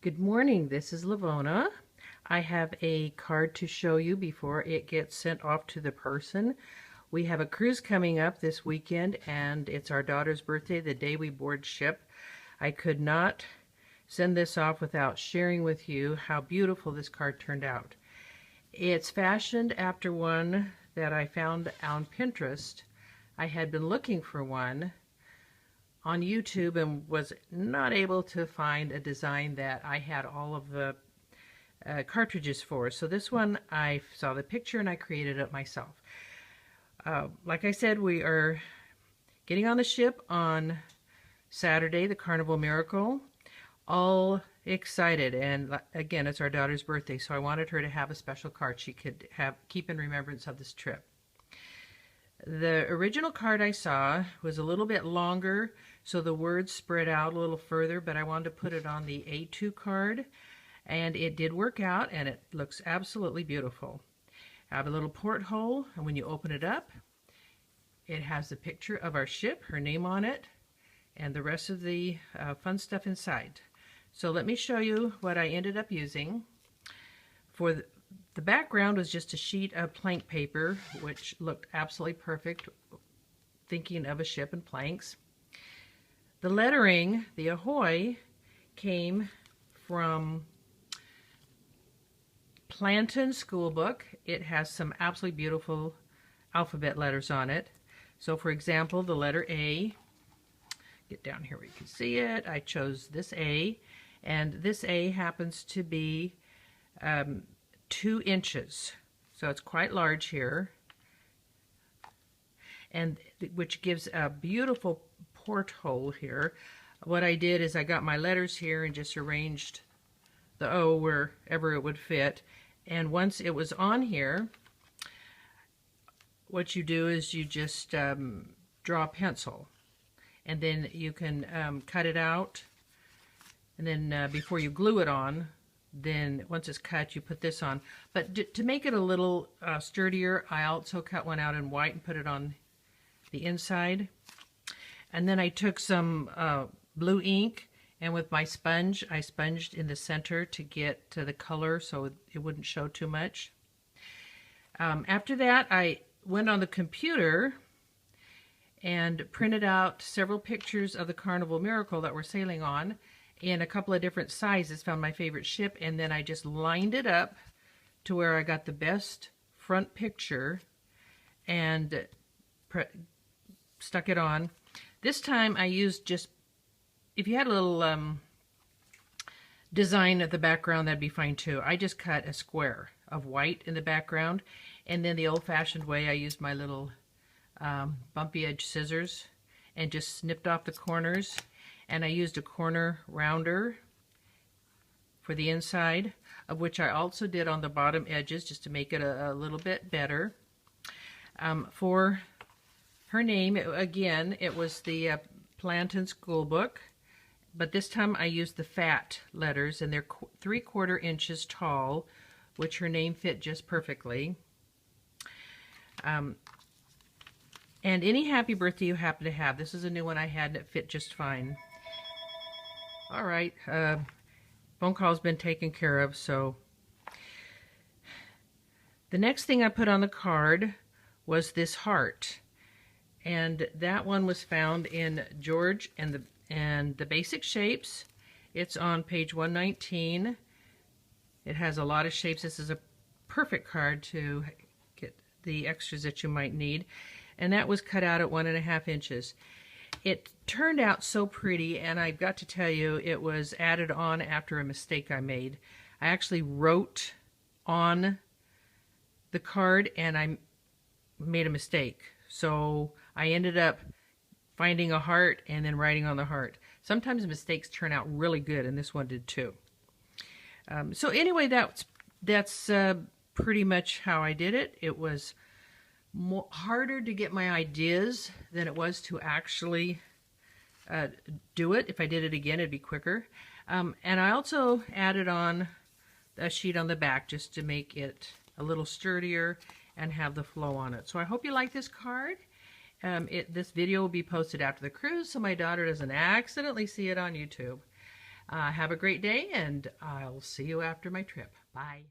Good morning, this is Lavona. I have a card to show you before it gets sent off to the person. We have a cruise coming up this weekend and it's our daughter's birthday the day we board ship. I could not send this off without sharing with you how beautiful this card turned out. It's fashioned after one that I found on Pinterest. I had been looking for one on YouTube and was not able to find a design that I had all of the cartridges for. So this one, I saw the picture and I created it myself. Like I said, we are getting on the ship on Saturday, the Carnival Miracle. All excited, and again, it's our daughter's birthday, so I wanted her to have a special card she could keep in remembrance of this trip. The original card I saw was a little bit longer, so the words spread out a little further, but I wanted to put it on the A2 card, and it did work out, and it looks absolutely beautiful. I have a little porthole, and when you open it up, it has the picture of our ship, her name on it, and the rest of the fun stuff inside. So let me show you what I ended up using. For the background was just a sheet of plank paper, which looked absolutely perfect, thinking of a ship and planks. The lettering, the Ahoy, came from Planton School Book. It has some absolutely beautiful alphabet letters on it. So for example, the letter A, get down here where you can see it. I chose this A, and this A happens to be 2 inches, so it's quite large here, and which gives a beautiful porthole here. What I did is I got my letters here and just arranged the O wherever it would fit, and once it was on here, what you do is you just draw a pencil, and then you can cut it out, and then before you glue it on, then once it's cut, you put this on. But to make it a little sturdier, I also cut one out in white and put it on the inside. And then I took some blue ink, and with my sponge, I sponged in the center to get to the color so it wouldn't show too much. After that, I went on the computer and printed out several pictures of the Carnival Miracle that we're sailing on in a couple of different sizes, found my favorite ship, and then I just lined it up to where I got the best front picture and stuck it on. This time I used just, if you had a little design at the background, that'd be fine too. I just cut a square of white in the background, and then the old-fashioned way, I used my little bumpy edge scissors and just snipped off the corners. And I used a corner rounder for the inside, of which I also did on the bottom edges just to make it a little bit better. For her name, again, it was the Planton School Book, but this time I used the fat letters, and they're 3/4 inches tall, which her name fit just perfectly. And any happy birthday you happen to have. This is a new one I had, and it fit just fine. All right, phone call's been taken care of, so the next thing I put on the card was this heart, and that one was found in George and the Basic Shapes. It's on page 119. It has a lot of shapes. This is a perfect card to get the extras that you might need, and that was cut out at 1.5 inches. It turned out so pretty, and I've got to tell you, it was added on after a mistake I made. I actually wrote on the card, and I made a mistake. So I ended up finding a heart and then writing on the heart. Sometimes mistakes turn out really good, and this one did too. So anyway, that's pretty much how I did it. It was harder to get my ideas than it was to actually do it. If I did it again, it'd be quicker. And I also added on a sheet on the back just to make it a little sturdier and have the flow on it. So I hope you like this card. This video will be posted after the cruise so my daughter doesn't accidentally see it on YouTube. Have a great day, and I'll see you after my trip. Bye.